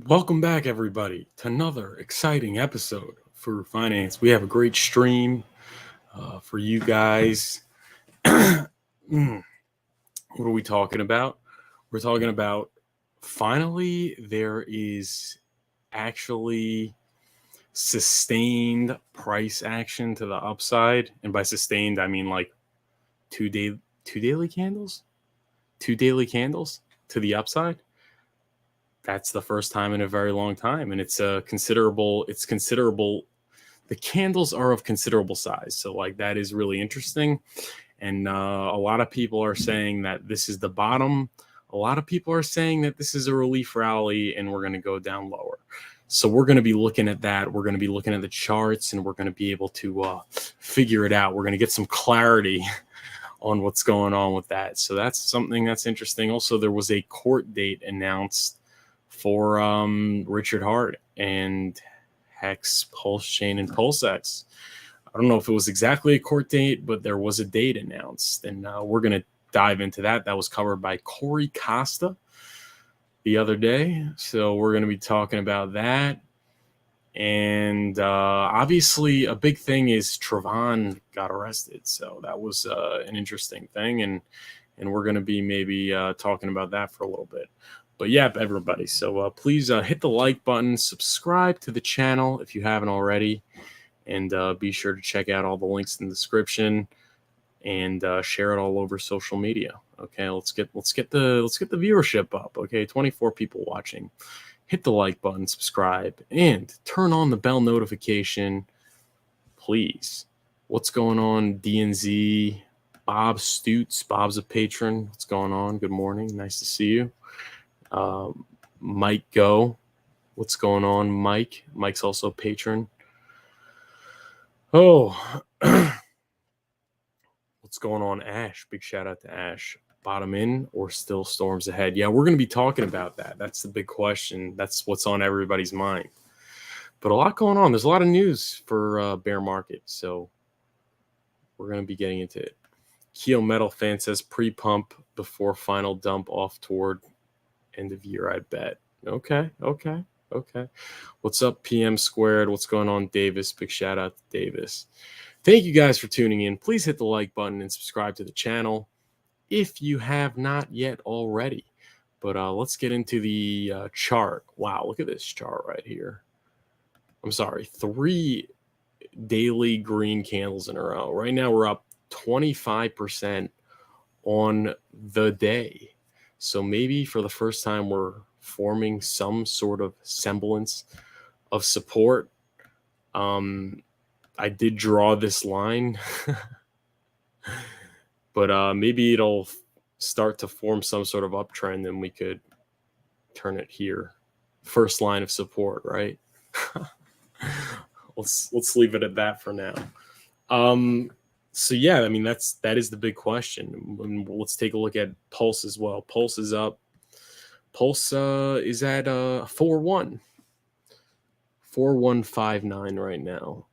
Welcome back, everybody, to another exciting episode of Furu Finance. We have a great stream for you guys. What are we talking about? We're talking about finally there is actually sustained price action to the upside. And by sustained, I mean like two daily candles to the upside. That's the first time in a very long time, and it's considerable. The candles are of considerable size, so like that is really interesting. And a lot of people are saying that this is the bottom. A lot of people are saying that this is a relief rally and we're going to go down lower. So we're going to be looking at that. We're going to be looking at the charts, and we're going to be able to figure it out. We're going to get some clarity on what's going on with that. So that's something that's interesting. Also, there was a court date announced for Richard Hart and HEX Pulsechain and PulseX. I don't know if it was exactly a court date, but there was a date announced, and we're going to dive into that. That was covered by Corey Costa the other day, so we're going to be talking about that. And obviously, a big thing is Travon got arrested, so that was an interesting thing, and we're going to be maybe talking about that for a little bit. But yeah, everybody, so please hit the like button, subscribe to the channel if you haven't already, and be sure to check out all the links in the description, and share it all over social media. Okay, let's get the viewership up. Okay, 24 people watching. Hit the like button, subscribe, and turn on the bell notification, please. What's going on, DNZ? Bob Stutz, Bob's a patron. What's going on? Good morning. Nice to see you. Mike Go. What's going on, Mike? Mike's also a patron. Oh, what's going on, Ash? Big shout out to Ash. Bottom in or still storms ahead? Yeah, we're going to be talking about that. That's the big question. That's what's on everybody's mind. But a lot going on. There's a lot of news for bear market, so we're going to be getting into it. Keel Metal Fan says pre-pump before final dump off toward end of year, I bet. Okay. What's up, PM Squared? What's going on, Davis? Big shout out to Davis. Thank you guys for tuning in. Please hit the like button and subscribe to the channel if you have not yet already. But let's get into the chart. Wow, look at this chart right here. I'm sorry, 3 daily green candles in a row. Right now we're up 25% on the day. So maybe for the first time we're forming some sort of semblance of support. I did draw this line, but maybe it'll start to form some sort of uptrend, and we could turn it here. First line of support, right? Let's leave it at that for now. So yeah, I mean that is the big question. And let's take a look at Pulse as well. Pulse is up. Pulse is at 4159 right now,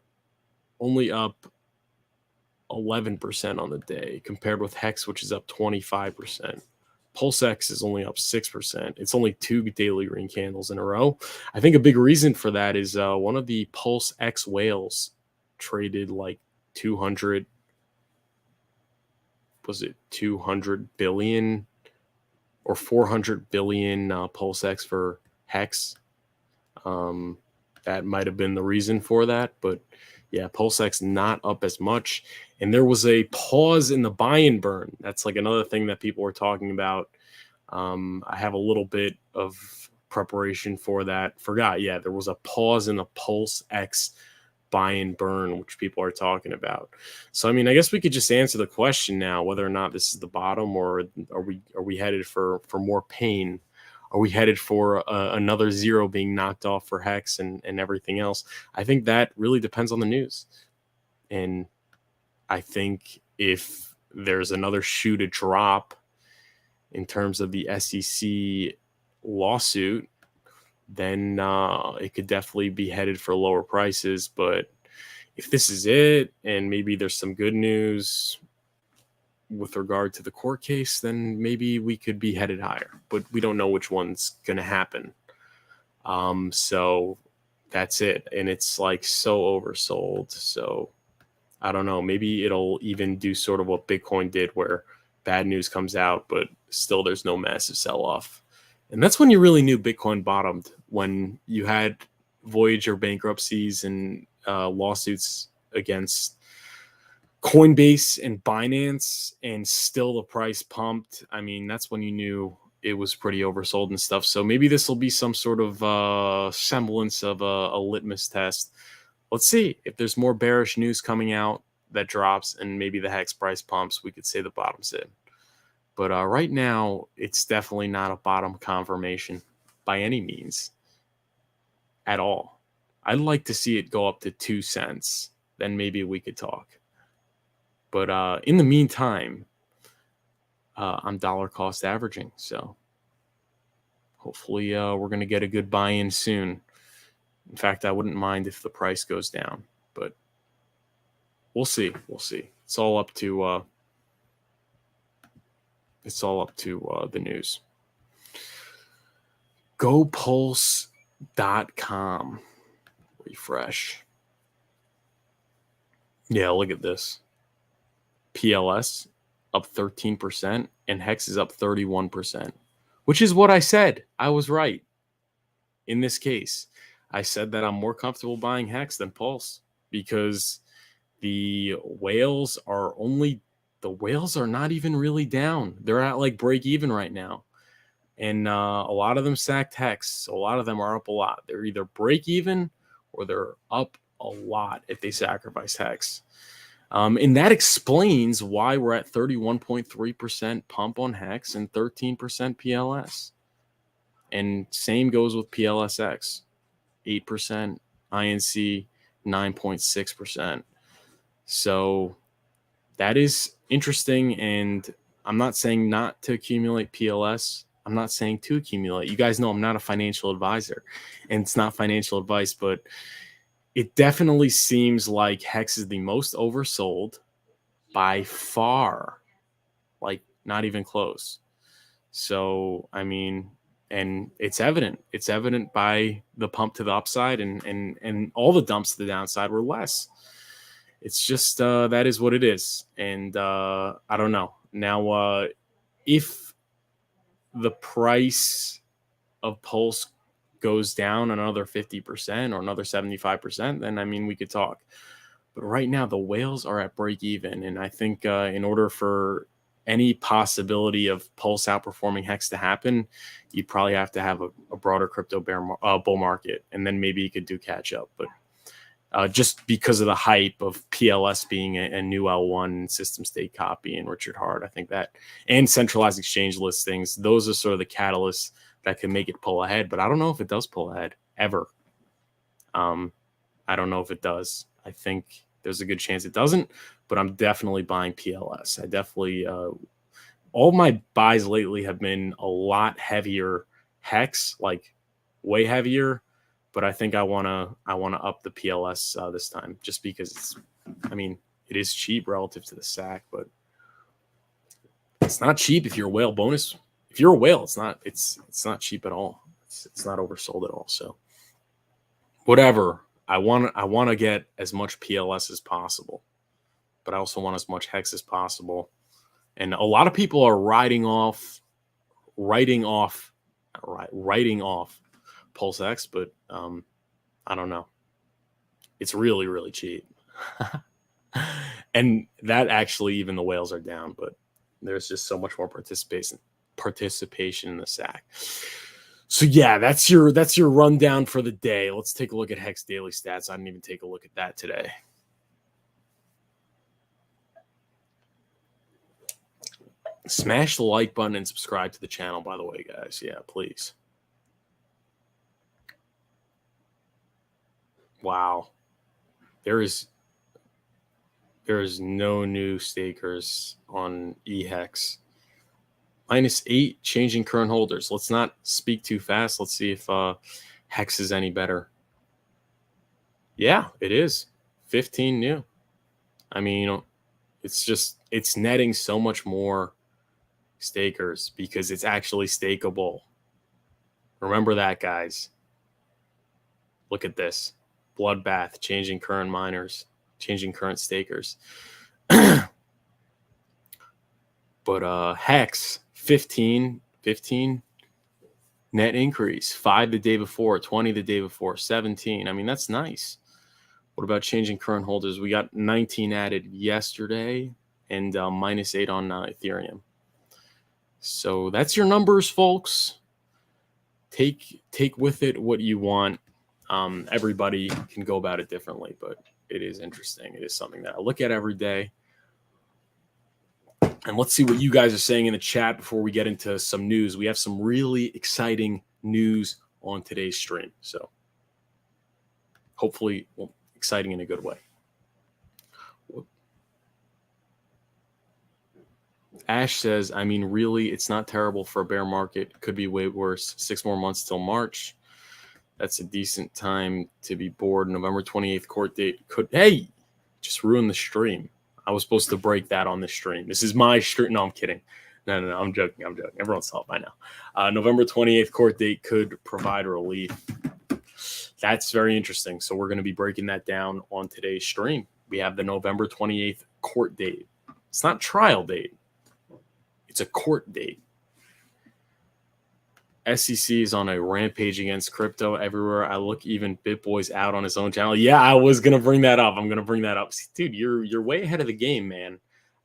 only up 11% on the day, compared with Hex, which is up 25%. PulseX is only up 6%. It's only 2 daily green candles in a row. I think a big reason for that is one of the PulseX whales traded like 200 billion or 400 billion PulseX for Hex. That might have been the reason for that, but yeah, PulseX not up as much. And there was a pause in the buy and burn. That's like another thing that people were talking about. I have a little bit of preparation for that. Forgot, yeah, there was a pause in the PulseX buy and burn, which people are talking about. So I mean, I guess we could just answer the question now, whether or not this is the bottom, or are we headed for more pain? Are we headed for another zero being knocked off for Hex and everything else? I think that really depends on the news. And I think if there's another shoe to drop in terms of the SEC lawsuit, then it could definitely be headed for lower prices. But if this is it, and maybe there's some good news with regard to the court case, then maybe we could be headed higher. But we don't know which one's going to happen. So that's it. And it's like so oversold. So I don't know, maybe it'll even do sort of what Bitcoin did, where bad news comes out, but still there's no massive sell-off. And that's when you really knew Bitcoin bottomed, when you had Voyager bankruptcies and lawsuits against Coinbase and Binance, and still the price pumped. I mean, that's when you knew it was pretty oversold and stuff. So maybe this will be some sort of semblance of a litmus test. Let's see if there's more bearish news coming out that drops, and maybe the hex price pumps. We could say the bottom's in. But right now, it's definitely not a bottom confirmation by any means at all. I'd like to see it go up to 2 cents. Then maybe we could talk. But in the meantime, I'm dollar cost averaging. So hopefully we're going to get a good buy-in soon. In fact, I wouldn't mind if the price goes down, but we'll see. We'll see. It's all up to the news. GoPulse.com. Refresh. Yeah, look at this. PLS up 13% and Hex is up 31%, which is what I said. I was right. In this case, I said that I'm more comfortable buying Hex than Pulse, because the whales are not even really down. They're at like break even right now. And a lot of them sacked Hex. So a lot of them are up a lot. They're either break even or they're up a lot if they sacrifice Hex. And that explains why we're at 31.3% pump on Hex and 13% PLS. And same goes with PLSX, 8%, INC 9.6%. So that is interesting. And I'm not saying not to accumulate PLS. I'm not saying to accumulate. You guys know I'm not a financial advisor, and it's not financial advice, but it definitely seems like Hex is the most oversold by far, like not even close. So, I mean, and it's evident. It's evident by the pump to the upside, and all the dumps to the downside were less. It's just that is what it is. And I don't know. Now, if the price of Pulse goes down another 50% or another 75%, then I mean, we could talk. But right now, the whales are at break even. And I think in order for any possibility of Pulse outperforming Hex to happen, you'd probably have to have a broader crypto bull market. And then maybe you could do catch up. But just because of the hype of PLS being a new L1 system state copy and Richard Hart, I think that, and centralized exchange listings, those are sort of the catalysts that can make it pull ahead. But I don't know if it does pull ahead ever. I don't know if it does. I think there's a good chance it doesn't, but I'm definitely buying PLS. I definitely, all my buys lately have been a lot heavier Hex, like way heavier, but I think I want to up the PLS this time, just because it is cheap relative to the SAC, but it's not cheap if you're a whale bonus. If you're a whale, it's not cheap at all. It's not oversold at all. So whatever. I want to get as much PLS as possible, but I also want as much Hex as possible. And a lot of people are writing off PulseX, but I don't know. It's really, really cheap. And that actually, even the whales are down, but there's just so much more participation in the SAC. So yeah, that's your rundown for the day. Let's take a look at Hex daily stats. I didn't even take a look at that today. Smash the like button and subscribe to the channel, by the way, guys. Yeah, please. Wow. There is no new stakers on eHex. -8 changing current holders. Let's not speak too fast. Let's see if Hex is any better. Yeah, it is. 15 new. I mean, it's netting so much more stakers because it's actually stakeable. Remember that, guys. Look at this. Bloodbath, changing current miners, changing current stakers. But Hex, 15 net increase, 5 the day before, 20 the day before, 17. I mean, that's nice. What about changing current holders? We got 19 added yesterday and -8 on Ethereum. So that's your numbers, folks. Take with it what you want. Everybody can go about it differently, but it is interesting. It is something that I look at every day. And let's see what you guys are saying in the chat before we get into some news. We have some really exciting news on today's stream. So hopefully, well, exciting in a good way. Ash says, I mean, really, it's not terrible for a bear market. Could be way worse. 6 more months till March. That's a decent time to be bored. November 28th court date could, hey, just ruin the stream. I was supposed to break that on the stream. This is my stream. No, I'm kidding. No, I'm joking. Everyone saw it by now. November 28th court date could provide relief. That's very interesting. So we're going to be breaking that down on today's stream. We have the November 28th court date. It's not trial date. It's a court date. SEC is on a rampage against crypto everywhere I look. Even Bitboy's out on his own channel. Yeah, I was gonna bring that up. I'm gonna bring that up. See, dude, you're way ahead of the game, man.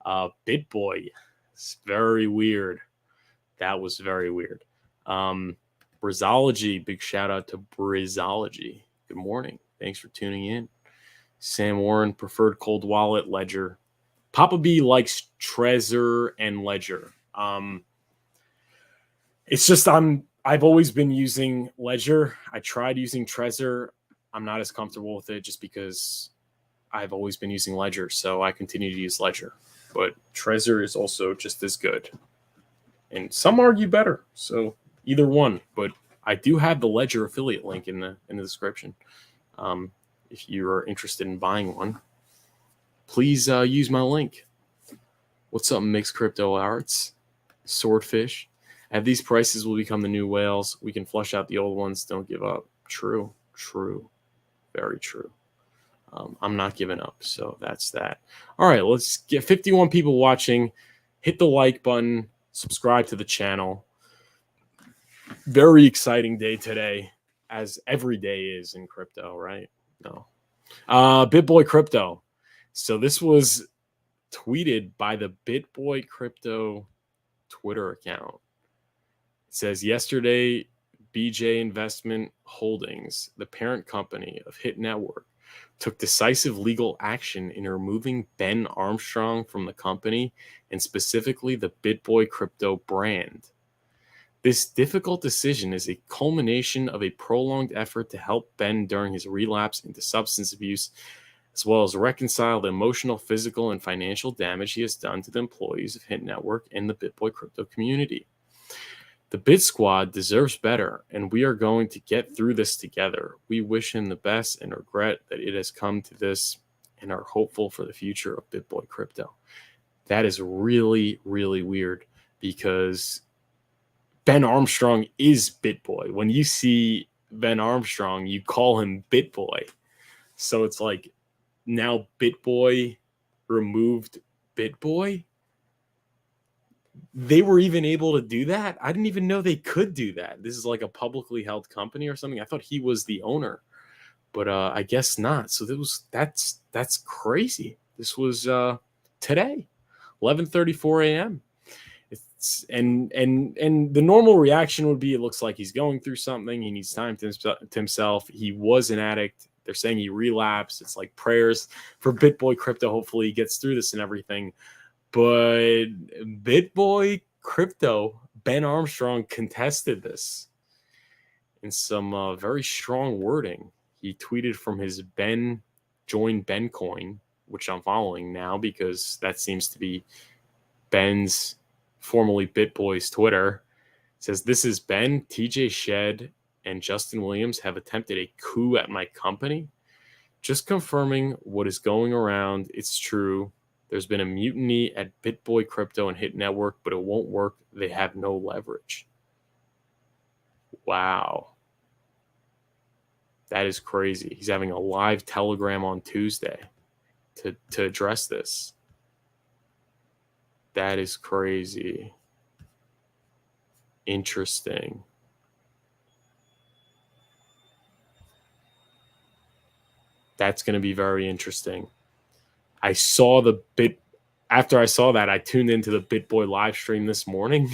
Bitboy, it's very weird. That was very weird. Brizology, big shout out to Brizology. Good morning. Thanks for tuning in. Sam Warren, preferred cold wallet, Ledger. Papa B likes Trezor and Ledger. It's just I've always been using Ledger. I tried using Trezor. I'm not as comfortable with it just because I've always been using Ledger, so I continue to use Ledger. But Trezor is also just as good. And some argue better, so either one. But I do have the Ledger affiliate link in the description. If you are interested in buying one, please use my link. What's up, Mixed Crypto Arts? Swordfish. At these prices will become the new whales. We can flush out the old ones. Don't give up. True. Very true. I'm not giving up. So that's that. All right, let's get 51 people watching. Hit the like button. Subscribe to the channel. Very exciting day today, as every day is in crypto, right? No. Bitboy Crypto. So this was tweeted by the Bitboy Crypto Twitter account. It says, yesterday, BJ Investment Holdings, the parent company of Hit Network, took decisive legal action in removing Ben Armstrong from the company and specifically the Bitboy crypto brand. This difficult decision is a culmination of a prolonged effort to help Ben during his relapse into substance abuse, as well as reconcile the emotional, physical, and financial damage he has done to the employees of Hit Network and the Bitboy crypto community. The Bit Squad deserves better, and we are going to get through this together. We wish him the best and regret that it has come to this and are hopeful for the future of Bitboy crypto. That is really, really weird because Ben Armstrong is Bitboy. When you see Ben Armstrong, you call him Bitboy. So it's like now Bitboy removed Bitboy. They were even able to do that. I didn't even know they could do that. This is like a publicly held company or something. I thought he was the owner, but I guess not. So that's crazy. This was today, 11:34 a.m. It's and the normal reaction would be it looks like he's going through something. He needs time to himself. He was an addict. They're saying he relapsed. It's like prayers for Bitboy crypto. Hopefully he gets through this and everything. But Bitboy crypto, Ben Armstrong contested this in some very strong wording. He tweeted from his join Ben coin, which I'm following now because that seems to be Ben's, formerly Bitboy's, Twitter. It says, this is Ben, TJ Shed, and Justin Williams have attempted a coup at my company. Just confirming what is going around. It's true. There's been a mutiny at Bitboy Crypto and Hit Network, but it won't work. They have no leverage. Wow. That is crazy. He's having a live Telegram on Tuesday to address this. That is crazy. Interesting. That's going to be very interesting. I saw after I saw that, I tuned into the Bitboy live stream this morning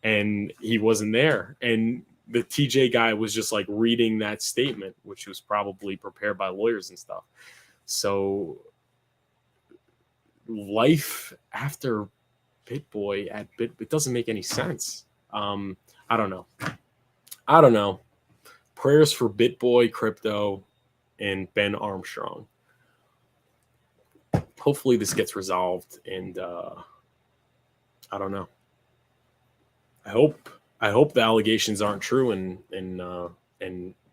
and he wasn't there. And the TJ guy was just like reading that statement, which was probably prepared by lawyers and stuff. So life after Bitboy it doesn't make any sense. I don't know. Prayers for Bitboy, crypto, and Ben Armstrong. Hopefully this gets resolved, and I don't know. I hope the allegations aren't true, and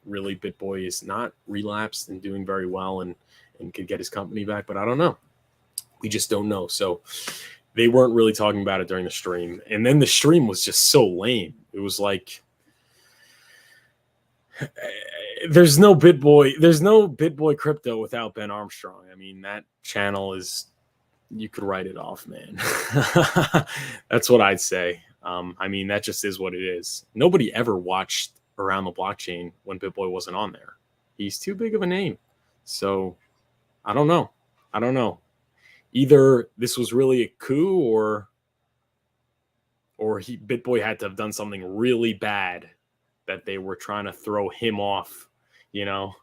really Bitboy is not relapsed and doing very well and could get his company back. But I don't know. We just don't know. So they weren't really talking about it during the stream, and then the stream was just so lame. It was like, there's no Bitboy crypto without Ben Armstrong. I mean, that channel is, you could write it off, man. That's what I'd say. I mean, that just is what it is. Nobody ever watched Around the Blockchain when Bitboy wasn't on there. He's too big of a name. So I don't know. Either this was really a coup, or Bitboy had to have done something really bad that they were trying to throw him off. You know,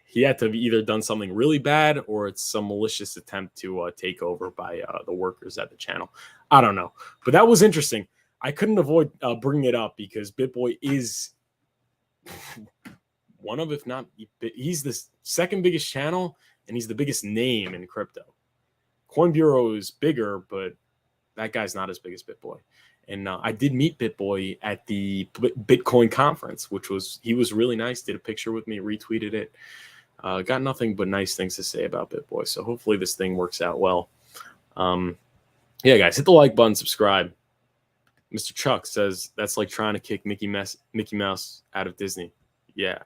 he had to have either done something really bad, or it's some malicious attempt to take over by the workers at the channel. I don't know, but that was interesting. I couldn't avoid bringing it up because Bitboy is one of, if not, he's the second biggest channel, and he's the biggest name in crypto. Coin Bureau is bigger, but that guy's not as big as Bitboy. And I did meet Bitboy at the Bitcoin conference, he was really nice, did a picture with me, retweeted it. Got nothing but nice things to say about Bitboy. So hopefully this thing works out well. Yeah, guys, hit the like button, subscribe. Mr. Chuck says that's like trying to kick Mickey Mouse out of Disney. Yeah.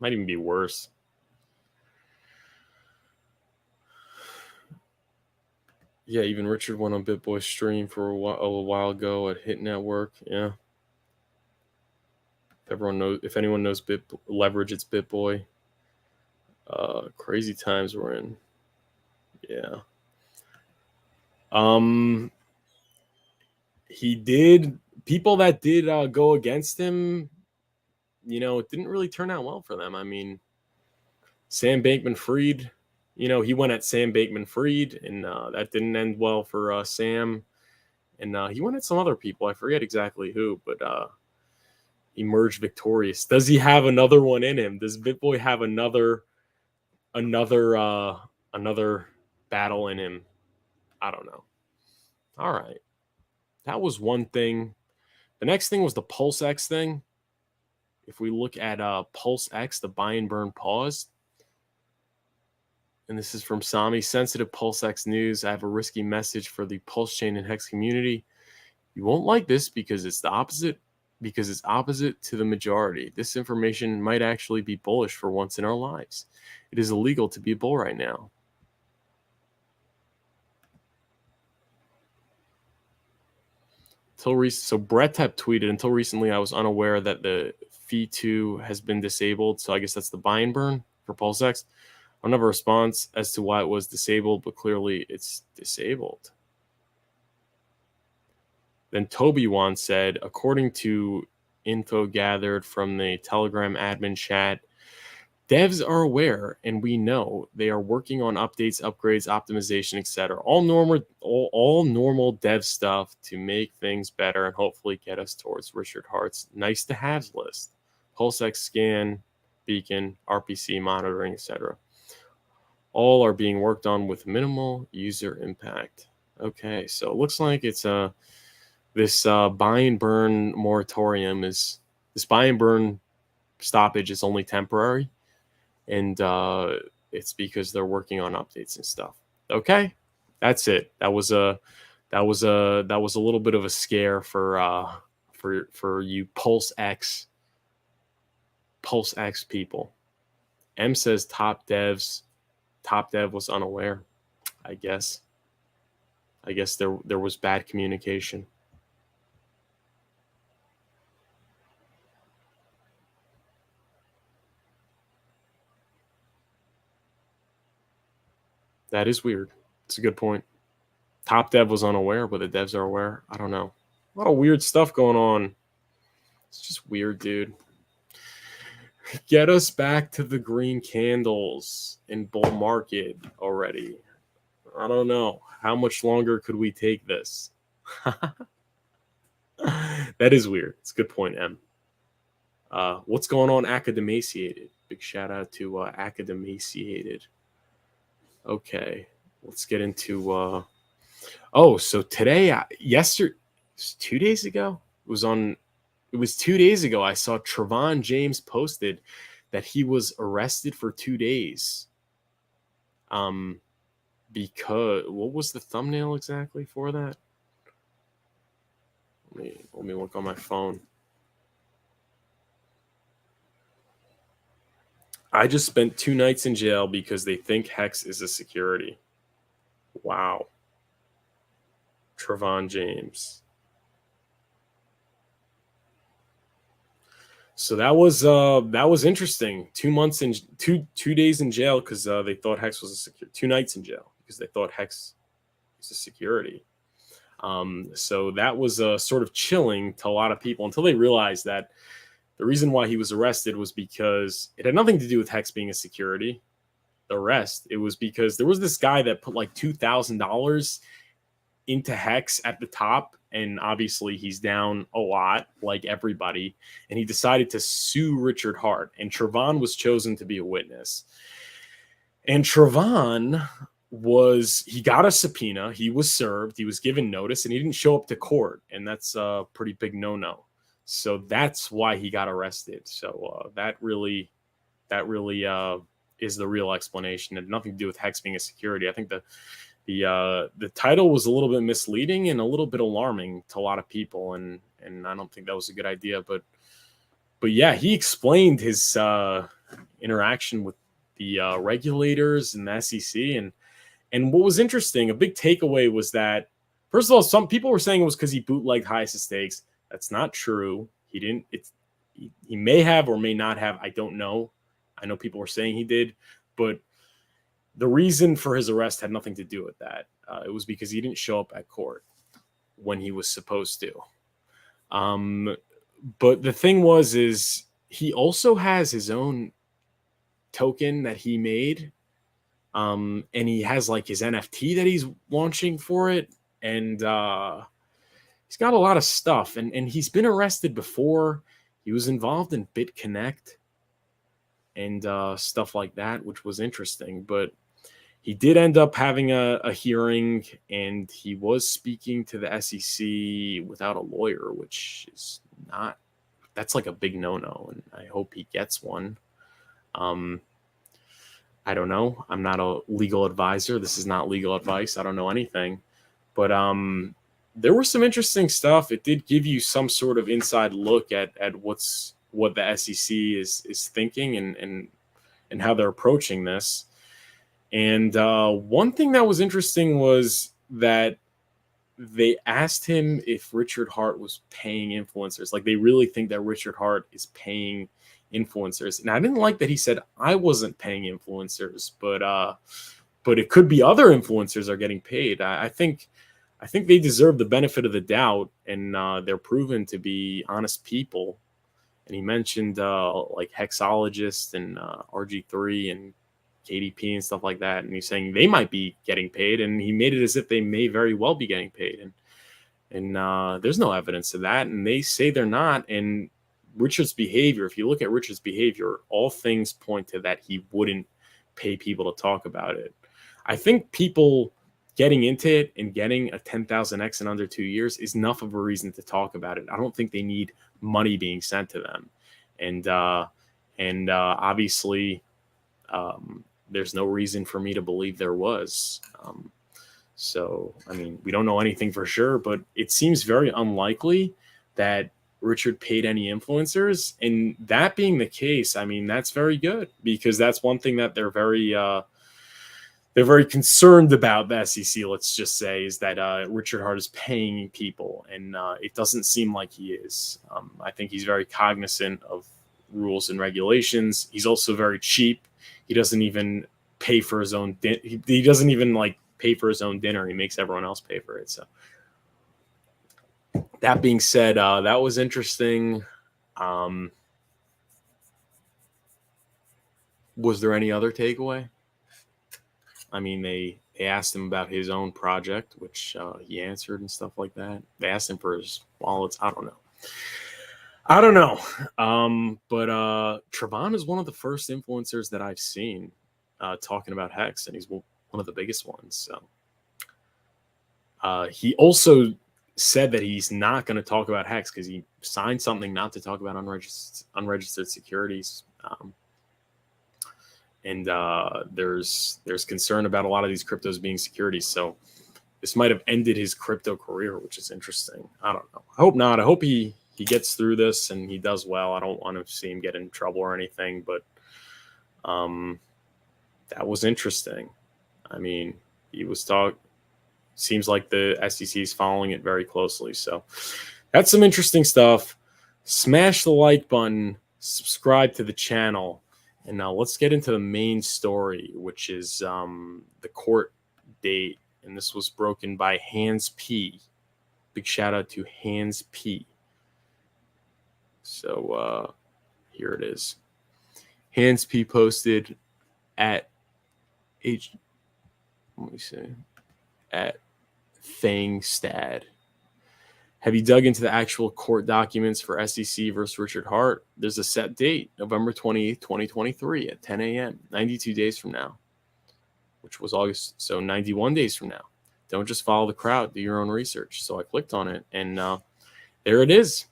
Might even be worse. Yeah, even Richard went on Bitboy's stream for a while ago at Hit Network. Yeah. If anyone knows Leverage, it's Bitboy. Crazy times we're in. Yeah. People that did go against him, it didn't really turn out well for them. I mean, Sam Bankman-Fried, he went at Sam Bankman-Fried, and that didn't end well for Sam. And he went at some other people. I forget exactly who, but emerged victorious. Does he have another one in him? Does Bitboy have another battle in him? I don't know. All right. That was one thing. The next thing was the PulseX thing. If we look at PulseX, the buy and burn pause, and this is from Sami, sensitive PulseX news. I have a risky message for the Pulsechain and Hex community. You won't like this because it's opposite to the majority. This information might actually be bullish for once in our lives. It is illegal to be a bull right now. So Brett tweeted, until recently I was unaware that the fee 2 has been disabled. So I guess that's the buy and burn for PulseX. I don't have a response as to why it was disabled, but clearly it's disabled. Then Toby Wan said, according to info gathered from the Telegram admin chat, devs are aware, and we know they are working on updates, upgrades, optimization, etc. All normal dev stuff to make things better and hopefully get us towards Richard Hart's nice to haves list. PulseX scan, beacon, RPC monitoring, etc. All are being worked on with minimal user impact. Okay, so it looks like it's this buy and burn moratorium this buy and burn stoppage is only temporary, and it's because they're working on updates and stuff. Okay, that's it. That was a little bit of a scare for you PulseX PulseX people. M says top dev was unaware. I guess there was bad communication. That is weird. It's a good point. Top dev was unaware, but the devs are aware. I don't know. A lot of weird stuff going on. It's just weird, dude. Get us back to the green candles in bull market already. I don't know. How much longer could we take this? That is weird. It's a good point, M. What's going on, Academaciated? Big shout out to Academaciated. Okay, let's get into. So today, yesterday, 2 days ago, it was 2 days ago. I saw Travon James posted that he was arrested for 2 days. Because what was the thumbnail exactly for that? Let me look on my phone. I just spent 2 nights in jail because they think Hex is a security. Wow. Travon James. So that was interesting. 2 months in 2 days in jail because they thought Hex was a security. 2 nights in jail because they thought Hex was a security. So that was sort of chilling to a lot of people until they realized that the reason why he was arrested was because it had nothing to do with Hex being a security. The arrest, it was because there was this guy that put like $2,000 into Hex at the top, and obviously he's down a lot, like everybody, and he decided to sue Richard Hart, and Travon was chosen to be a witness. And Travon he got a subpoena, he was served, he was given notice, and he didn't show up to court, and that's a pretty big no-no. So that's why he got arrested. So that really is the real explanation. It had nothing to do with Hex being a security. I think the title was a little bit misleading and a little bit alarming to a lot of people, and I don't think that was a good idea. But yeah, he explained his interaction with the regulators and the SEC, and what was interesting, a big takeaway was that, first of all, some people were saying it was because he bootlegged highest of stakes. That's not true. He didn't. He may have or may not have. I don't know. I know people were saying he did, but the reason for his arrest had nothing to do with that. It was because he didn't show up at court when he was supposed to. But the thing is he also has his own token that he made, and he has like his NFT that he's launching for it, and he's got a lot of stuff, and he's been arrested before. He was involved in BitConnect and stuff like that, which was interesting. But he did end up having a hearing, and he was speaking to the SEC without a lawyer, which is not, that's like a big no-no, and I hope he gets one. I don't know. I'm not a legal advisor. This is not legal advice. I don't know anything. But there was some interesting stuff. It did give you some sort of inside look at what the SEC is thinking and how they're approaching this. And one thing that was interesting was that they asked him if Richard Hart was paying influencers. Like, they really think that Richard Hart is paying influencers. And I didn't like that he said I wasn't paying influencers, but it could be other influencers are getting paid. I think they deserve the benefit of the doubt, and they're proven to be honest people. And he mentioned like Hexologist and RG3 and KDP and stuff like that. And he's saying they might be getting paid, and he made it as if they may very well be getting paid. And there's no evidence of that. And they say they're not. And Richard's behavior, if you look at Richard's behavior, all things point to that he wouldn't pay people to talk about it. I think people getting into it and getting a 10,000x in under 2 years is enough of a reason to talk about it. I don't think they need money being sent to them. And obviously, there's no reason for me to believe there was. So, I mean, we don't know anything for sure, but it seems very unlikely that Richard paid any influencers. And that being the case, I mean, that's very good, because that's one thing that they're very concerned about, the SEC, let's just say, is that Richard Hart is paying people, and it doesn't seem like he is. I think he's very cognizant of rules and regulations. He's also very cheap. He doesn't even pay for his own he doesn't even like pay for his own dinner. He makes everyone else pay for it. So that being said, that was interesting. Was there any other takeaway? I mean, they asked him about his own project, which he answered and stuff like that. They asked him for his wallets. I don't know. But Travon is one of the first influencers that I've seen talking about Hex, and he's one of the biggest ones. So he also said that he's not going to talk about Hex because he signed something not to talk about unregistered securities. And there's concern about a lot of these cryptos being securities. So this might have ended his crypto career, which is interesting. I don't know. I hope not. I hope he gets through this and he does well. I don't want to see him get in trouble or anything, but that was interesting. I mean, he was seems like the SEC is following it very closely. So that's some interesting stuff. Smash the like button, subscribe to the channel. And now let's get into the main story, which is the court date. And this was broken by Hans P. Big shout out to Hans P. So here it is. Hans P posted at at Fangstad. Have you dug into the actual court documents for SEC versus Richard Hart? There's a set date, November 28th, 2023 at 10 a.m., 92 days from now, which was August. So 91 days from now. Don't just follow the crowd. Do your own research. So I clicked on it, and there it is.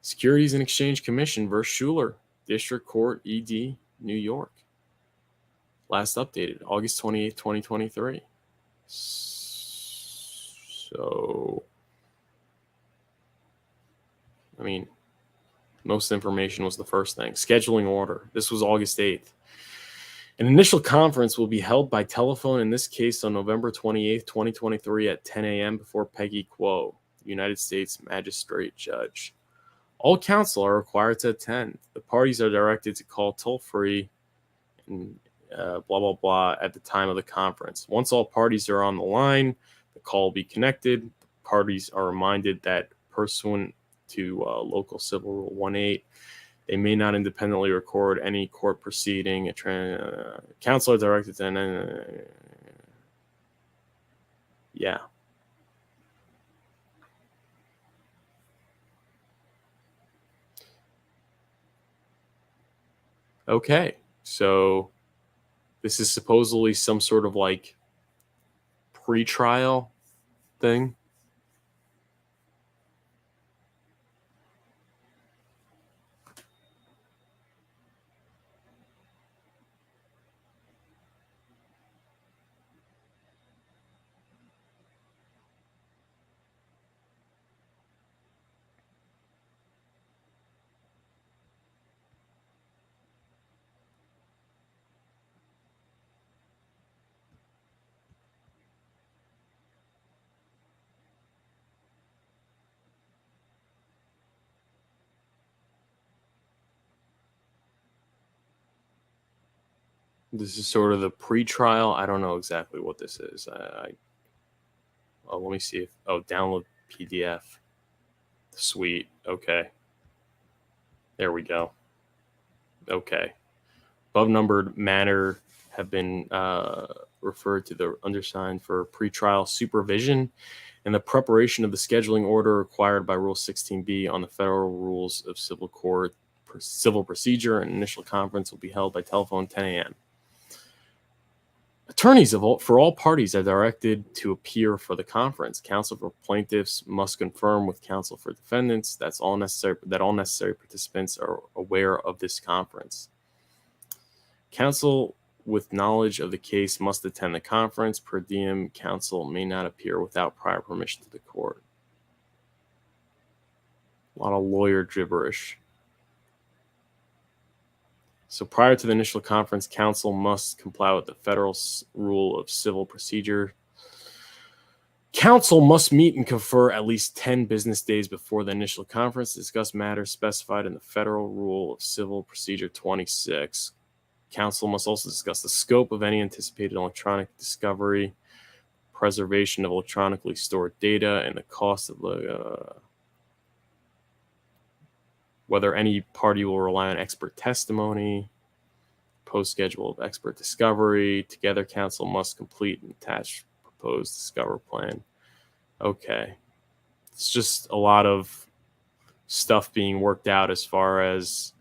Securities and Exchange Commission versus Schuler, District Court, ED, New York. Last updated, August 28th, 2023. So, I mean, most information was the first thing. Scheduling order. This was August 8th. An initial conference will be held by telephone, in this case on November 28th, 2023 at 10 a.m. before Peggy Kuo, United States Magistrate Judge. All counsel are required to attend. The parties are directed to call toll-free and blah, blah, blah at the time of the conference. Once all parties are on the line, the call will be connected. The parties are reminded that pursuant to local civil rule 1.8, they may not independently record any court proceeding. Counsel are directed to yeah. Okay, so this is supposedly some sort of like pre-trial thing. This is sort of the pre-trial. I don't know exactly what this is. Let me see if download PDF. Sweet. Okay. There we go. Okay. Above numbered matter have been referred to the undersigned for pretrial supervision and the preparation of the scheduling order required by Rule 16b on the Federal Rules of Civil Procedure. An initial conference will be held by telephone 10 a.m. Attorneys for all parties are directed to appear for the conference. Counsel for plaintiffs must confirm with counsel for defendants that all necessary participants are aware of this conference. Counsel with knowledge of the case must attend the conference. Per diem counsel may not appear without prior permission to the court. A lot of lawyer gibberish. So prior to the initial conference, counsel must comply with the federal rule of civil procedure. Counsel must meet and confer at least 10 business days before the initial conference to discuss matters specified in the federal rule of civil procedure 26. Counsel must also discuss the scope of any anticipated electronic discovery, preservation of electronically stored data, and the cost of whether any party will rely on expert testimony, post schedule of expert discovery. Together, counsel must complete and attach proposed discover plan. Okay. It's just a lot of stuff being worked out as far as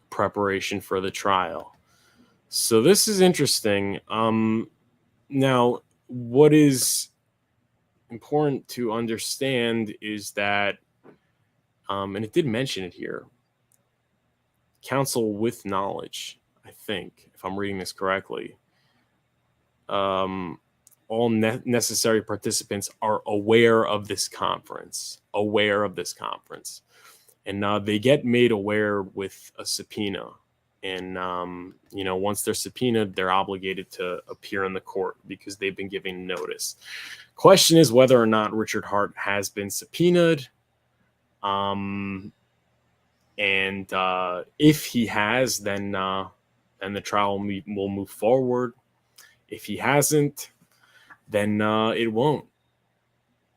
preparation for the trial. So this is interesting. Now, what is important to understand is that, and it did mention it here, counsel with knowledge, I think, if I'm reading this correctly, all necessary participants are aware of this conference, and they get made aware with a subpoena. And, once they're subpoenaed, they're obligated to appear in the court because they've been given notice. Question is whether or not Richard Hart has been subpoenaed. And if he has, then the trial will move forward. If he hasn't, then it won't.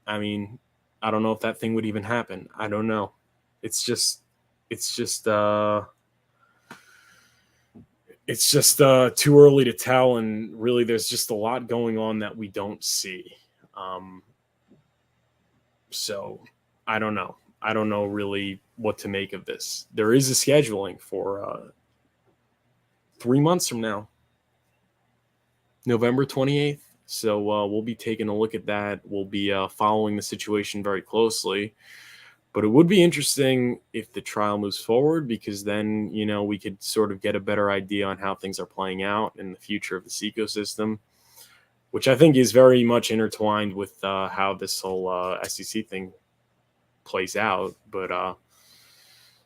I mean, I don't know if that thing would even happen. I don't know. It's just too early to tell, and really there's just a lot going on that we don't see. So I don't know. I don't know really what to make of this. There is a scheduling for 3 months from now, November 28th. So we'll be taking a look at that. We'll be following the situation very closely. But it would be interesting if the trial moves forward, because then, we could sort of get a better idea on how things are playing out in the future of this ecosystem, which I think is very much intertwined with how this whole SEC thing plays out. But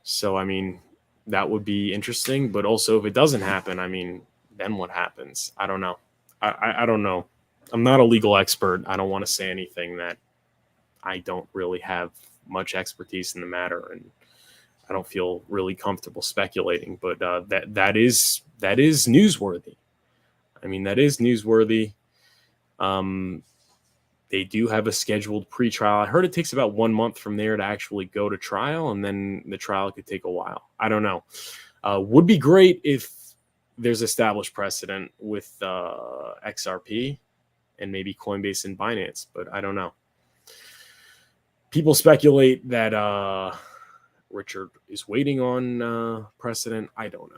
so, I mean, that would be interesting. But also, if it doesn't happen, I mean, then what happens? I don't know. I don't know. I'm not a legal expert. I don't want to say anything that I don't really have much expertise in the matter, and I don't feel really comfortable speculating. But that is newsworthy. I mean, that is newsworthy. They do have a scheduled pre-trial. I heard it takes about 1 month from there to actually go to trial, and then the trial could take a while. I don't know. Would be great if there's established precedent with XRP and maybe Coinbase and Binance, but I don't know. People speculate that Richard is waiting on precedent. I don't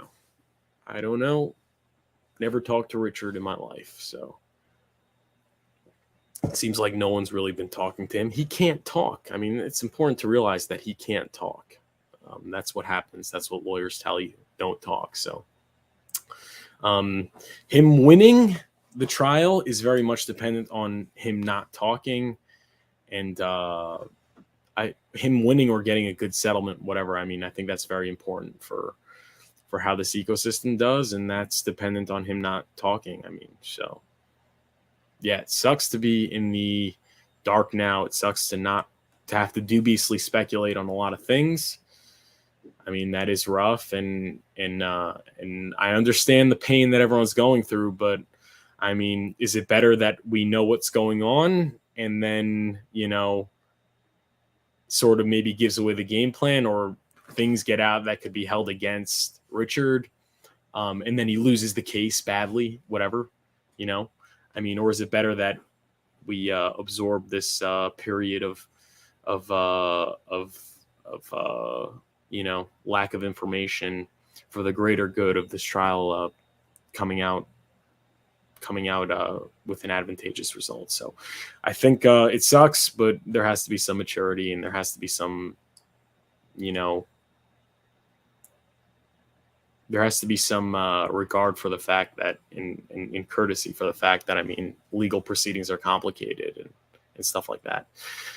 know. Never talked to Richard in my life, so it seems like no one's really been talking to him. He can't talk. I mean, it's important to realize that he can't talk. That's what happens. That's what lawyers tell you. Don't talk. So him winning the trial is very much dependent on him not talking, and him winning or getting a good settlement, whatever. I mean, I think that's very important for how this ecosystem does, and that's dependent on him not talking. I mean, so yeah, it sucks to be in the dark now. It sucks to have to dubiously speculate on a lot of things. I mean, that is rough, and I understand the pain that everyone's going through, but I mean, is it better that we know what's going on and then, sort of maybe gives away the game plan, or things get out that could be held against Richard, and then he loses the case badly, whatever, I mean, or is it better that we absorb this period of lack of information for the greater good of this trial coming out with an advantageous result? So I think it sucks, but there has to be some maturity, and there has to be some, there has to be some regard for the fact that, in courtesy for the fact that, I mean, legal proceedings are complicated, and stuff like that.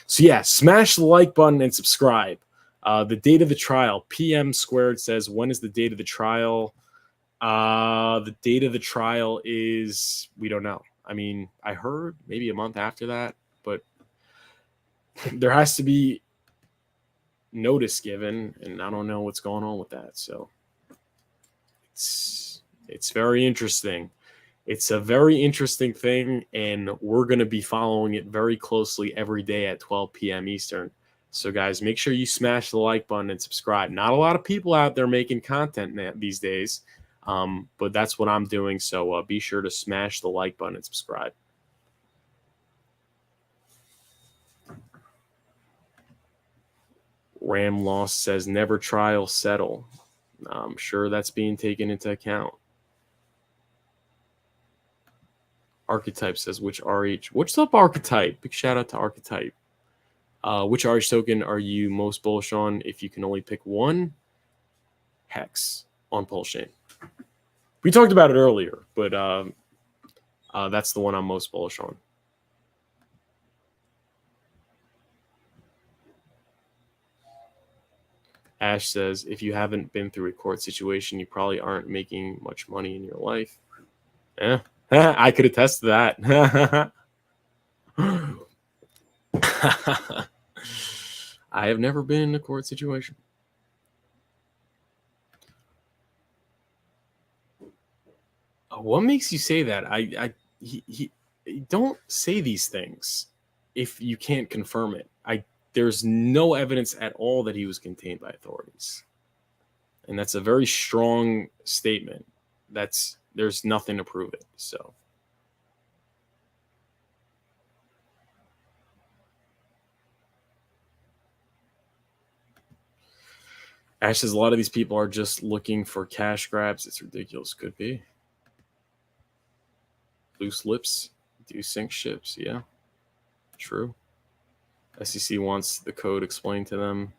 So yeah, smash the like button and subscribe. The date of the trial, PM Squared says, when is the date of the trial? The date of the trial is, we don't know. I mean, I heard maybe a month after that, but there has to be notice given, and I don't know what's going on with that. So it's very interesting. It's a very interesting thing, and we're going to be following it very closely every day at 12 p.m. Eastern. So guys, make sure you smash the like button and subscribe. Not a lot of people out there making content these days, but that's what I'm doing. So be sure to smash the like button and subscribe. Ram Lost says, never trial, settle. I'm sure that's being taken into account. Archetype says, which RH? What's up, Archetype? Big shout out to Archetype. Which RH token are you most bullish on? If you can only pick one, Hex on Pulsechain. We talked about it earlier, but that's the one I'm most bullish on. Ash says, if you haven't been through a court situation, you probably aren't making much money in your life. Yeah, I could attest to that. I have never been in a court situation. What makes you say that? He don't say these things if you can't confirm it. There's no evidence at all that he was contained by authorities. And that's a very strong statement. There's nothing to prove it. So Ash says a lot of these people are just looking for cash grabs. It's ridiculous. Could be. Loose lips do sink ships. Yeah, true. SEC wants the code explained to them.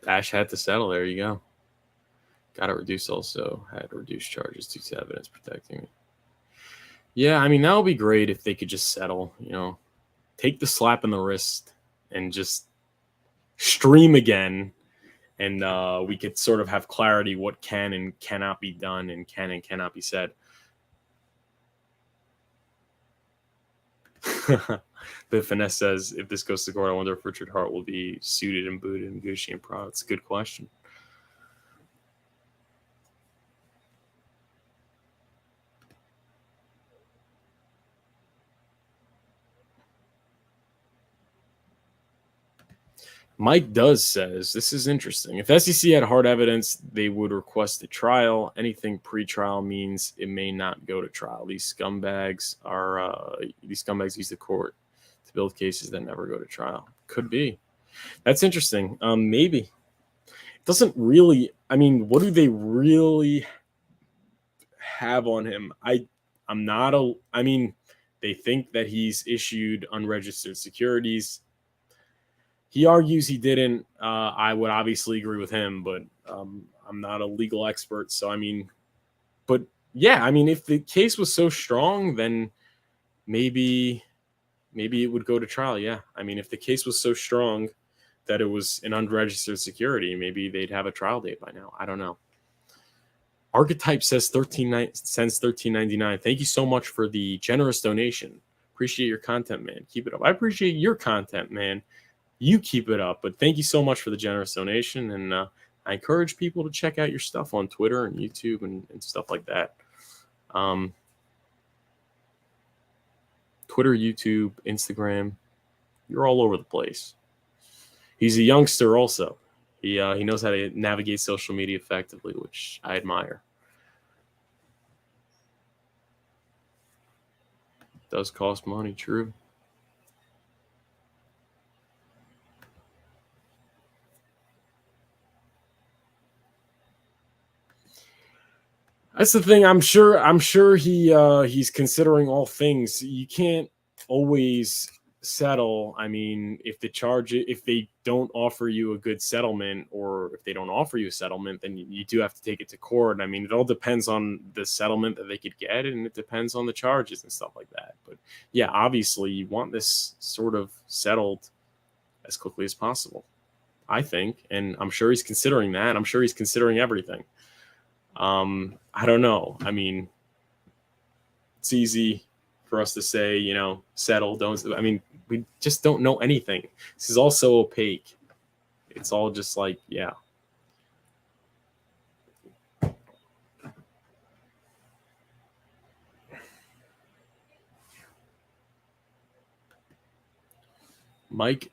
Ash had to settle. There you go. Got to reduce also. Had to reduce charges due to evidence protecting me. Yeah, I mean, that would be great if they could just settle, take the slap in the wrist and just stream again. And we could sort of have clarity what can and cannot be done and can and cannot be said. The Finesse says, if this goes to court, I wonder if Richard Hart will be suited and booted in Gucci and Prada. It's a good question. Mike Does says, this is interesting. If SEC had hard evidence, they would request a trial. Anything pre-trial means it may not go to trial. These scumbags use the court to build cases that never go to trial. Could be. That's interesting. Maybe. It doesn't really, I mean, what do they really have on him? I mean, they think that he's issued unregistered securities. He argues he didn't. I would obviously agree with him, but I'm not a legal expert. So, I mean, but yeah, I mean, if the case was so strong, then maybe it would go to trial. Yeah. I mean, if the case was so strong that it was an unregistered security, maybe they'd have a trial date by now. I don't know. Archetype says $13.99. Thank you so much for the generous donation. Appreciate your content, man. Keep it up. I appreciate your content, man. You keep it up. But thank you so much for the generous donation. And I encourage people to check out your stuff on Twitter and YouTube and stuff like that. Twitter, YouTube, Instagram. You're all over the place. He's a youngster also. He knows how to navigate social media effectively, which I admire. Does cost money, true. That's the thing. I'm sure he's considering all things. You can't always settle, I mean, if they don't offer you a good settlement, or if they don't offer you a settlement, then you do have to take it to court. I mean, it all depends on the settlement that they could get, and it depends on the charges and stuff like that. But yeah, obviously you want this sort of settled as quickly as possible, I think. And I'm sure he's considering that. I'm sure he's considering everything. I don't know. I mean, it's easy for us to say, settle, don't. I mean, we just don't know anything. This is all so opaque. It's all just like, yeah. Mike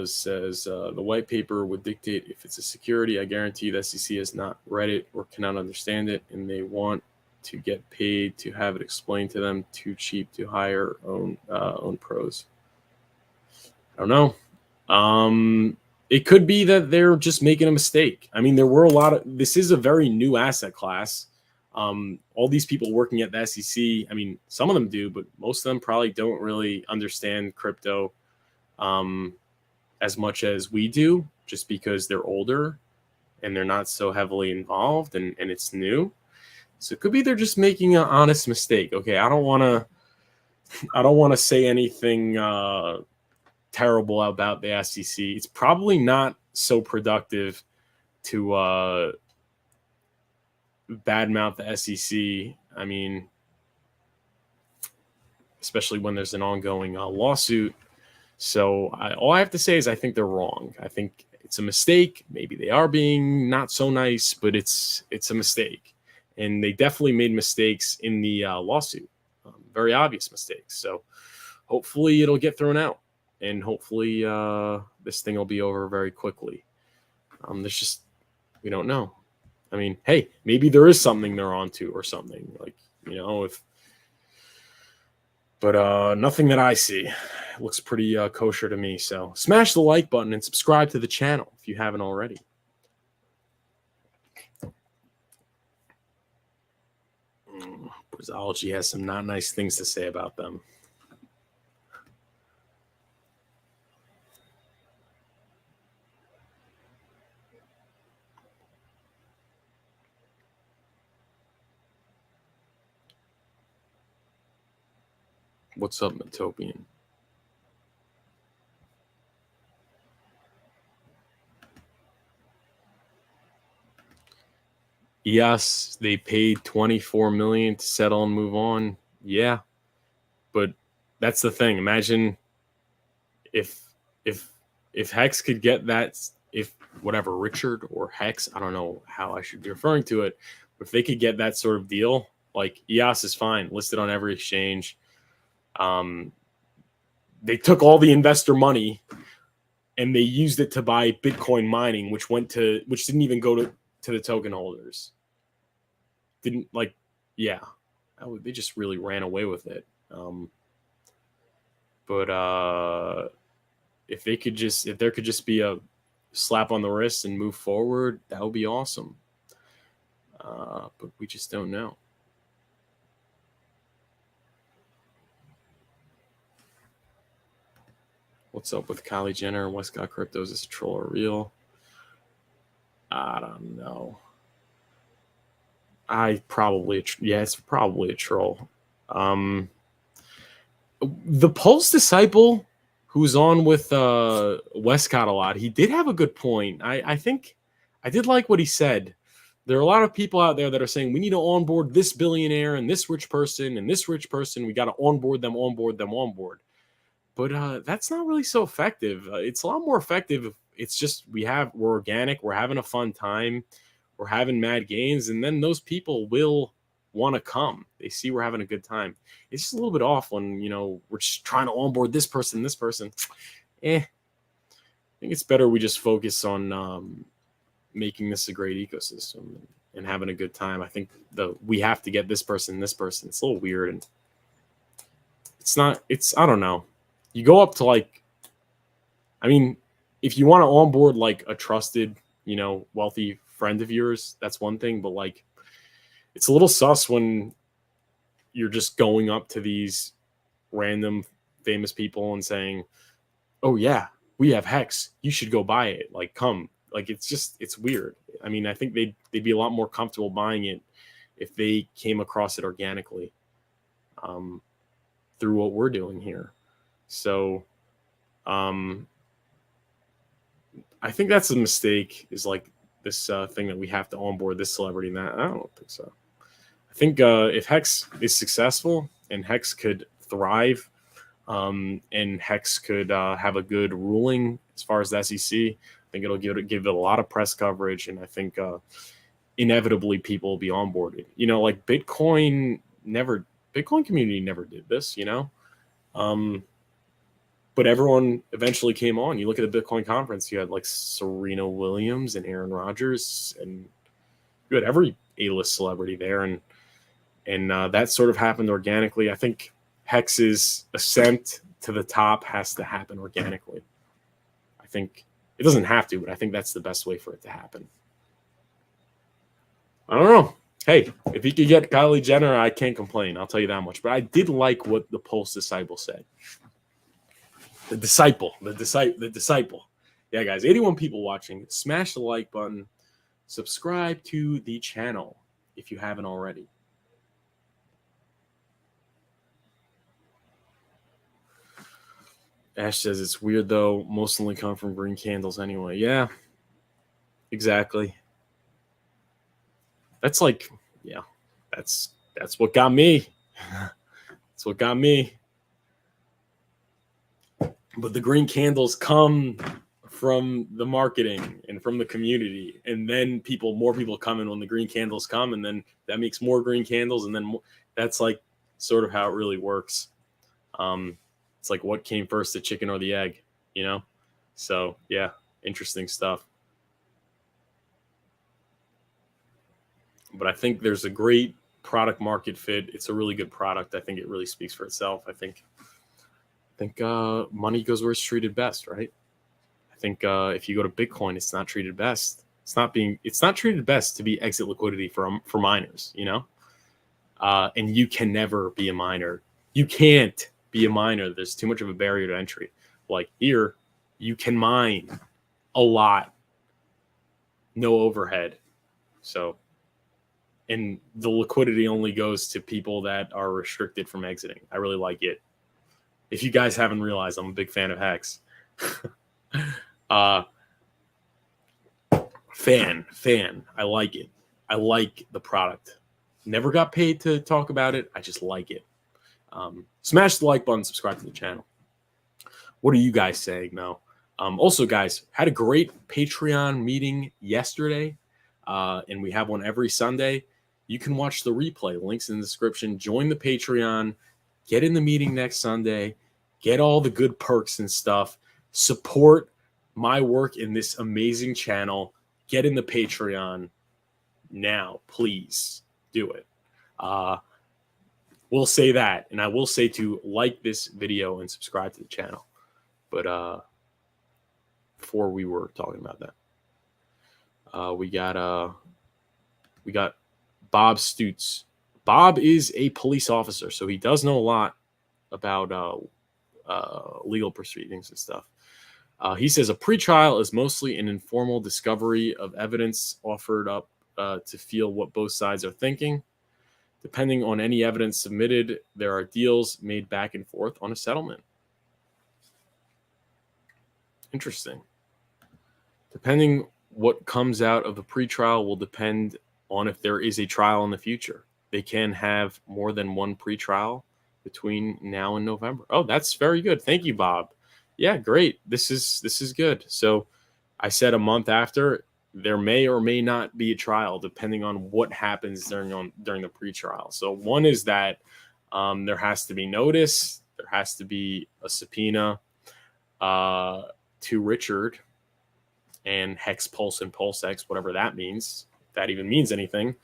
says the white paper would dictate if it's a security. I guarantee the SEC has not read it or cannot understand it, and they want to get paid to have it explained to them. Too cheap to hire own pros. I don't know. It could be that they're just making a mistake. I mean, there were this is a very new asset class. All these people working at the SEC, I mean, some of them do, but most of them probably don't really understand crypto as much as we do, just because they're older and they're not so heavily involved, and it's new. So it could be they're just making an honest mistake. Okay, I don't want to say anything terrible about the SEC. It's probably not so productive to badmouth the SEC. I mean, especially when there's an ongoing lawsuit. So all I have to say is I think they're wrong. I think it's a mistake. Maybe they are being not so nice, but it's a mistake. And they definitely made mistakes in the lawsuit, very obvious mistakes. So hopefully it'll get thrown out, and hopefully this thing will be over very quickly. We don't know. I mean, hey, maybe there is something they're onto or something, like, but nothing that I see. It looks pretty kosher to me. So smash the like button and subscribe to the channel if you haven't already. Brizology has some not nice things to say about them. What's up, Metopian? Yes, they paid $24 million to settle and move on. Yeah, but that's the thing. Imagine if Hex could get that, if whatever Richard or Hex, I don't know how I should be referring to it, but if they could get that sort of deal, like EOS is fine, listed on every exchange. They took all the investor money and they used it to buy Bitcoin mining, which didn't even go to the token holders. They just really ran away with it. But if there could just be a slap on the wrist and move forward, that would be awesome. But we just don't know. What's up with Kylie Jenner? Westcott Crypto? Is this a troll or real? I don't know. It's probably a troll. The Pulse Disciple, who's on with Westcott a lot, he did have a good point. I think I did like what he said. There are a lot of people out there that are saying we need to onboard this billionaire and this rich person and this rich person. We got to onboard them. But that's not really so effective. It's a lot more effective if it's just we're organic, we're having a fun time, we're having mad gains, and then those people will want to come. They see we're having a good time. It's just a little bit off when we're just trying to onboard this person. I think it's better we just focus on making this a great ecosystem and having a good time. I think we have to get this person. It's a little weird, and I don't know. You go up to if you want to onboard like a trusted, wealthy friend of yours, that's one thing. But it's a little sus when you're just going up to these random famous people and saying, oh yeah, we have Hex, you should go buy it, like come. Like it's weird. I mean, I think they'd be a lot more comfortable buying it if they came across it organically, through what we're doing here. So I think that's a mistake, is like this thing that we have to onboard this celebrity and that. I don't think so. I think if Hex is successful and Hex could thrive, and Hex could have a good ruling as far as the SEC, I think it'll give it a lot of press coverage, and I think inevitably people will be onboarded. You know, like Bitcoin community never did this, you know, but everyone eventually came on. You look at the Bitcoin conference, you had like Serena Williams and Aaron Rodgers, and you had every A-list celebrity there, and that sort of happened organically. I think Hex's ascent to the top has to happen organically. I think it doesn't have to, but I think that's the best way for it to happen. I don't know. Hey, if you could get Kylie Jenner, I can't complain. I'll tell you that much. But I did like what the Pulse disciple said. The disciple. Yeah, guys, 81 people watching. Smash the like button. Subscribe to the channel if you haven't already. Ash says it's weird though. Most only come from green candles anyway. Yeah, exactly. That's like, yeah, that's what got me. That's what got me. But the green candles come from the marketing and from the community, and then more people come in when the green candles come, and then that makes more green candles, and then more. That's like sort of how it really works. It's like, what came first, the chicken or the egg, you know? So yeah, interesting stuff. But I think there's a great product market fit. It's a really good product. I think it really speaks for itself. I think money goes where it's treated best, right? I think if you go to Bitcoin, it's not treated best. It's not treated best to be exit liquidity for miners, you know? And you can never be a miner. You can't be a miner. There's too much of a barrier to entry. Like here, you can mine a lot, no overhead. So, and the liquidity only goes to people that are restricted from exiting. I really like it. If you guys haven't realized, I'm a big fan of Hex. Fan. I like it. I like the product. Never got paid to talk about it. I just like it. Smash the like button, subscribe to the channel. What are you guys saying now? Also, guys, had a great Patreon meeting yesterday, and we have one every Sunday. You can watch the replay. Links in the description. Join the Patreon. Get in the meeting next Sunday. Get all the good perks and stuff. Support my work in this amazing channel. Get in the Patreon now, please. Do it. We'll say that, and I will say to like this video and subscribe to the channel. But before we were talking about that, we got Bob Stutz. Bob is a police officer, so he does know a lot about legal proceedings and stuff. He says a pretrial is mostly an informal discovery of evidence offered up to feel what both sides are thinking. Depending on any evidence submitted, there are deals made back and forth on a settlement. Interesting. Depending what comes out of the pretrial will depend on if there is a trial in the future. They can have more than one pretrial between now and November. Oh, that's very good. Thank you, Bob. Yeah, great. This is good. So I said a month after, there may or may not be a trial depending on what happens during the pretrial. So one is that there has to be notice, there has to be a subpoena to Richard and Hex Pulse and PulseX, whatever that means, if that even means anything.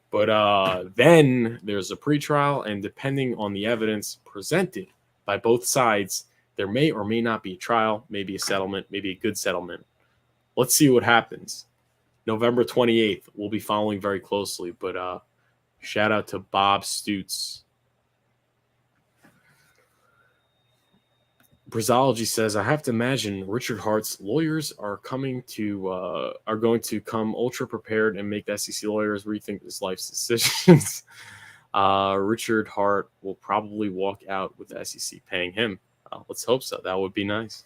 But then there's a pretrial, and depending on the evidence presented by both sides, there may or may not be a trial, maybe a settlement, maybe a good settlement. Let's see what happens. November 28th, we'll be following very closely. But shout out to Bob Stutz. Brizology says, I have to imagine Richard Hart's lawyers are going to come ultra prepared and make the SEC lawyers rethink his life's decisions. Richard Hart will probably walk out with the SEC paying him. Let's hope so. That would be nice.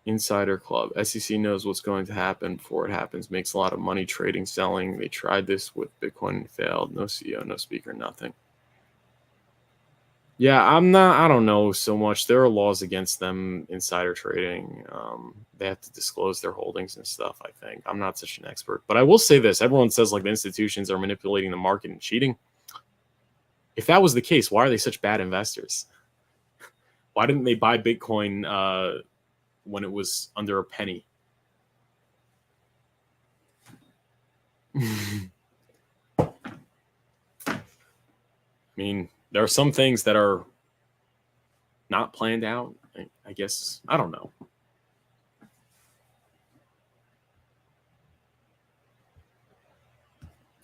Insider Club. SEC knows what's going to happen before it happens. Makes a lot of money trading, selling. They tried this with Bitcoin and failed. No CEO, no speaker, nothing. Yeah, I don't know so much. There are laws against them insider trading. They have to disclose their holdings and stuff, I think. I'm not such an expert. But I will say this. Everyone says like the institutions are manipulating the market and cheating. If that was the case, why are they such bad investors? Why didn't they buy Bitcoin when it was under a penny? I mean, there are some things that are not planned out. I guess, I don't know.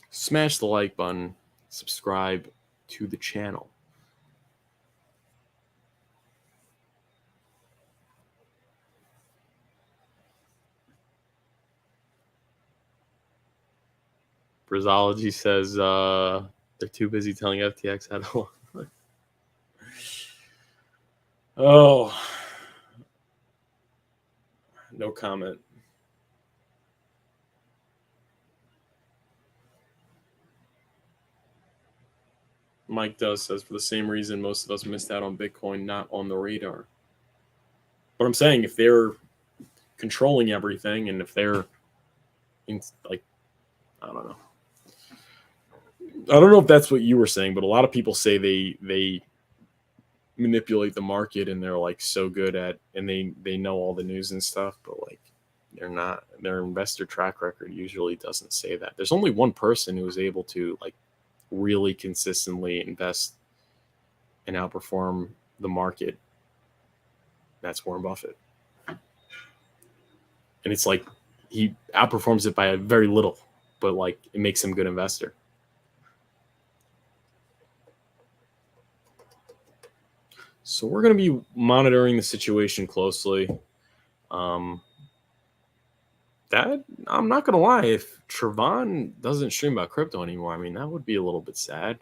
Smash the like button, subscribe to the channel. Brizology says they're too busy telling FTX how to look. Oh, no comment. Mike Does says, for the same reason most of us missed out on Bitcoin, not on the radar. But I'm saying, if they're controlling everything and if they're in, like, I don't know. I don't know if that's what you were saying, but a lot of people say they manipulate the market and they're like so good at, and they know all the news and stuff, but like they're not. Their investor track record usually doesn't say that. There's only one person who is able to like really consistently invest and outperform the market. That's Warren Buffett. And it's like he outperforms it by a very little, but like it makes him a good investor. So we're going to be monitoring the situation closely. That I'm not going to lie, if Travon doesn't stream about crypto anymore, I mean, that would be a little bit sad.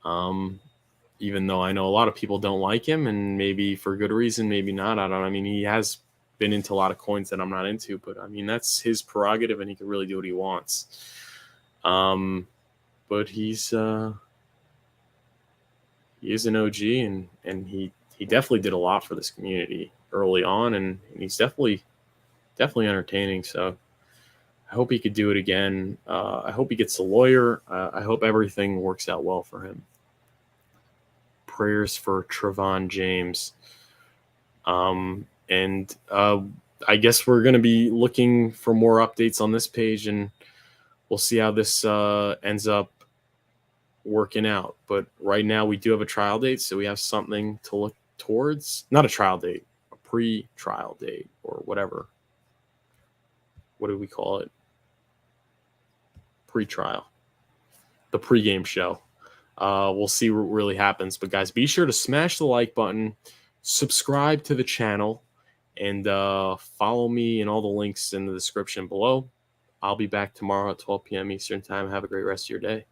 Even though I know a lot of people don't like him, and maybe for good reason, maybe not. I don't know. I mean, he has been into a lot of coins that I'm not into, but I mean, that's his prerogative and he can really do what he wants. But he is an OG, and he definitely did a lot for this community early on, and he's definitely entertaining. So I hope he could do it again. I hope he gets a lawyer. I hope everything works out well for him. Prayers for Travon James. And I guess we're going to be looking for more updates on this page, and we'll see how this ends up working out. But right now we do have a trial date, so we have something to look towards. Not a trial date, a pre-trial date, or whatever. What do we call it? Pre-trial. The pre-game show. We'll see what really happens. But guys, be sure to smash the like button, subscribe to the channel, and follow me and all the links in the description below. I'll be back tomorrow at 12 p.m. Eastern Time. Have a great rest of your day.